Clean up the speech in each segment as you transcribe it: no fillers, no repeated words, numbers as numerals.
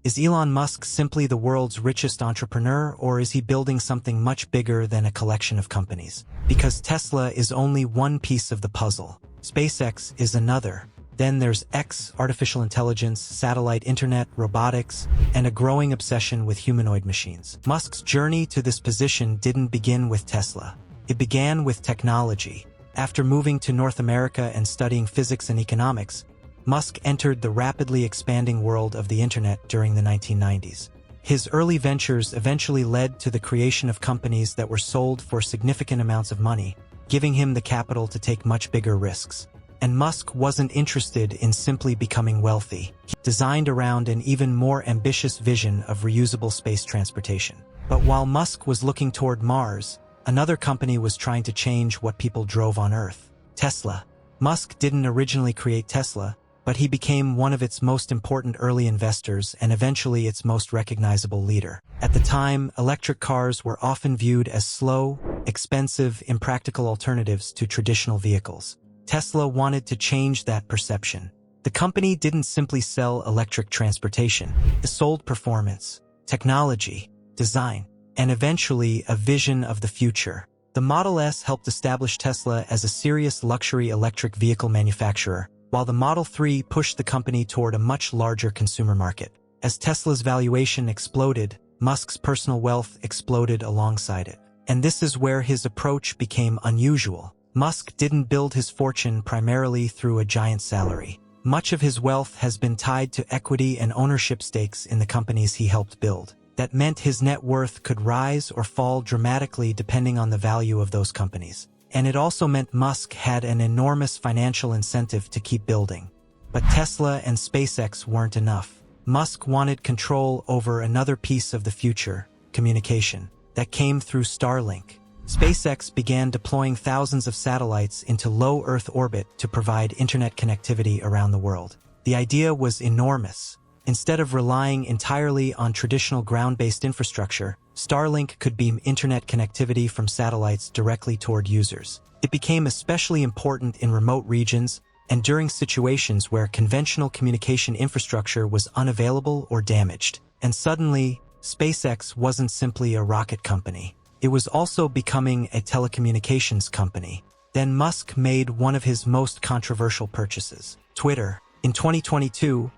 Is Elon Musk simply the world's richest entrepreneur, or is he building something much bigger than a collection of companies? Because Tesla is only one piece of the puzzle. SpaceX is another. Then there's X, artificial intelligence, satellite internet, robotics, and a growing obsession with humanoid machines. Musk's journey to this position didn't begin with Tesla. It began with technology. After moving to North America and studying physics and economics, Musk entered the rapidly expanding world of the internet during the 1990s. His early ventures eventually led to the creation of companies that were sold for significant amounts of money, giving him the capital to take much bigger risks. And Musk wasn't interested in simply becoming wealthy. He designed around an even more ambitious vision of reusable space transportation. But while Musk was looking toward Mars, another company was trying to change what people drove on Earth: Tesla. Musk didn't originally create Tesla, but he became one of its most important early investors and eventually its most recognizable leader. At the time, electric cars were often viewed as slow, expensive, impractical alternatives to traditional vehicles. Tesla wanted to change that perception. The company didn't simply sell electric transportation. It sold performance, technology, design, and eventually a vision of the future. The Model S helped establish Tesla as a serious luxury electric vehicle manufacturer, while the Model 3 pushed the company toward a much larger consumer market. As Tesla's valuation exploded, Musk's personal wealth exploded alongside it. And this is where his approach became unusual. Musk didn't build his fortune primarily through a giant salary. Much of his wealth has been tied to equity and ownership stakes in the companies he helped build. That meant his net worth could rise or fall dramatically depending on the value of those companies. And it also meant Musk had an enormous financial incentive to keep building. But Tesla and SpaceX weren't enough. Musk wanted control over another piece of the future: communication. That came through Starlink. SpaceX began deploying thousands of satellites into low Earth orbit to provide internet connectivity around the world. The idea was enormous. Instead of relying entirely on traditional ground-based infrastructure, Starlink could beam internet connectivity from satellites directly toward users. It became especially important in remote regions and during situations where conventional communication infrastructure was unavailable or damaged. And suddenly, SpaceX wasn't simply a rocket company. It was also becoming a telecommunications company. Then Musk made one of his most controversial purchases: Twitter. In 2022,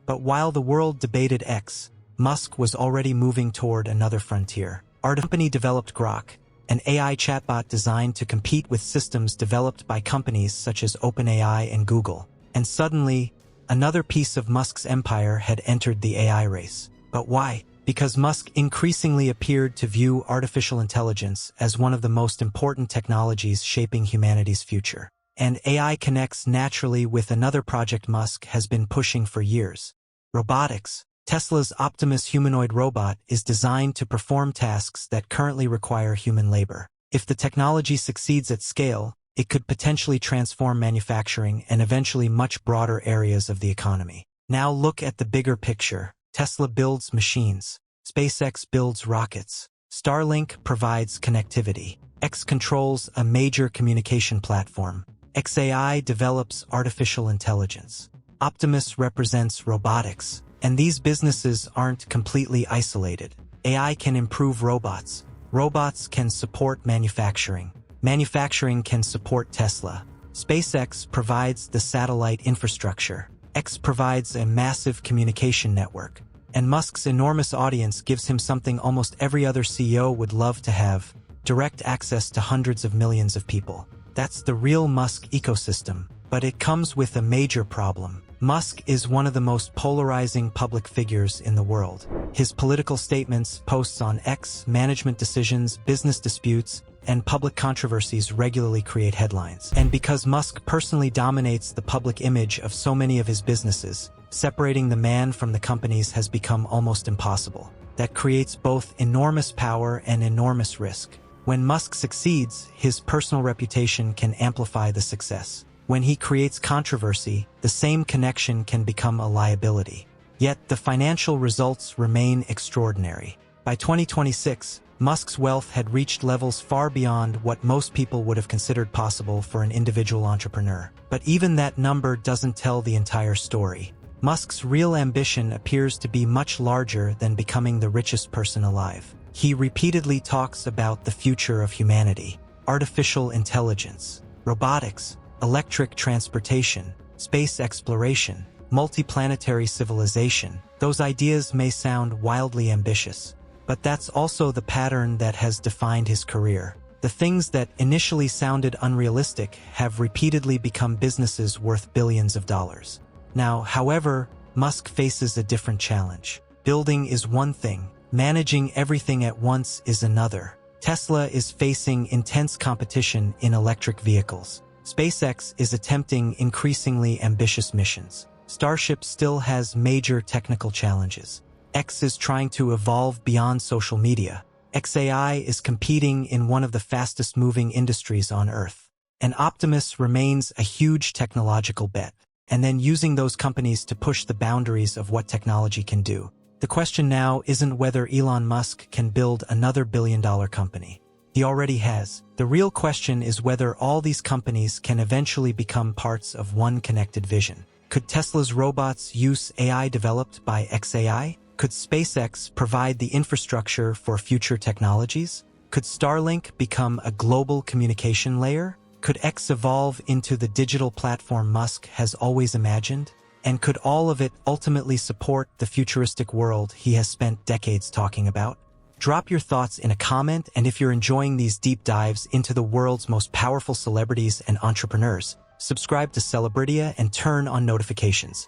But while the world debated X, Musk was already moving toward another frontier. Our company developed Grok, an AI chatbot designed to compete with systems developed by companies such as OpenAI and Google. And suddenly, another piece of Musk's empire had entered the AI race. But why? Because Musk increasingly appeared to view artificial intelligence as one of the most important technologies shaping humanity's future. And AI connects naturally with another project Musk has been pushing for years: robotics. Tesla's Optimus humanoid robot is designed to perform tasks that currently require human labor. If the technology succeeds at scale, it could potentially transform manufacturing and eventually much broader areas of the economy. Now look at the bigger picture. Tesla builds machines. SpaceX builds rockets. Starlink provides connectivity. X controls a major communication platform. XAI develops artificial intelligence. Optimus represents robotics. And these businesses aren't completely isolated. AI can improve robots. Robots can support manufacturing. Manufacturing can support Tesla. SpaceX provides the satellite infrastructure. X provides a massive communication network. And Musk's enormous audience gives him something almost every other CEO would love to have: direct access to hundreds of millions of people. That's the real Musk ecosystem. But it comes with a major problem. Musk is one of the most polarizing public figures in the world. His political statements, posts on X, management decisions, business disputes, and public controversies regularly create headlines. And because Musk personally dominates the public image of so many of his businesses, separating the man from the companies has become almost impossible. That creates both enormous power and enormous risk. When Musk succeeds, his personal reputation can amplify the success. When he creates controversy, the same connection can become a liability. Yet the financial results remain extraordinary. By 2026, Musk's wealth had reached levels far beyond what most people would have considered possible for an individual entrepreneur. But even that number doesn't tell the entire story. Musk's real ambition appears to be much larger than becoming the richest person alive. He repeatedly talks about the future of humanity, artificial intelligence, robotics, electric transportation, space exploration, multiplanetary civilization. Those ideas may sound wildly ambitious, but that's also the pattern that has defined his career. The things that initially sounded unrealistic have repeatedly become businesses worth billions of dollars. Now, however, Musk faces a different challenge. Building is one thing, managing everything at once is another. Tesla is facing intense competition in electric vehicles. SpaceX is attempting increasingly ambitious missions. Starship still has major technical challenges. X is trying to evolve beyond social media. XAI is competing in one of the fastest-moving industries on Earth. And Optimus remains a huge technological bet, and then using those companies to push the boundaries of what technology can do. The question now isn't whether Elon Musk can build another billion-dollar company. He already has. The real question is whether all these companies can eventually become parts of one connected vision. Could Tesla's robots use AI developed by XAI? Could SpaceX provide the infrastructure for future technologies? Could Starlink become a global communication layer? Could X evolve into the digital platform Musk has always imagined? And could all of it ultimately support the futuristic world he has spent decades talking about? Drop your thoughts in a comment, and if you're enjoying these deep dives into the world's most powerful celebrities and entrepreneurs, subscribe to CelebriTea and turn on notifications.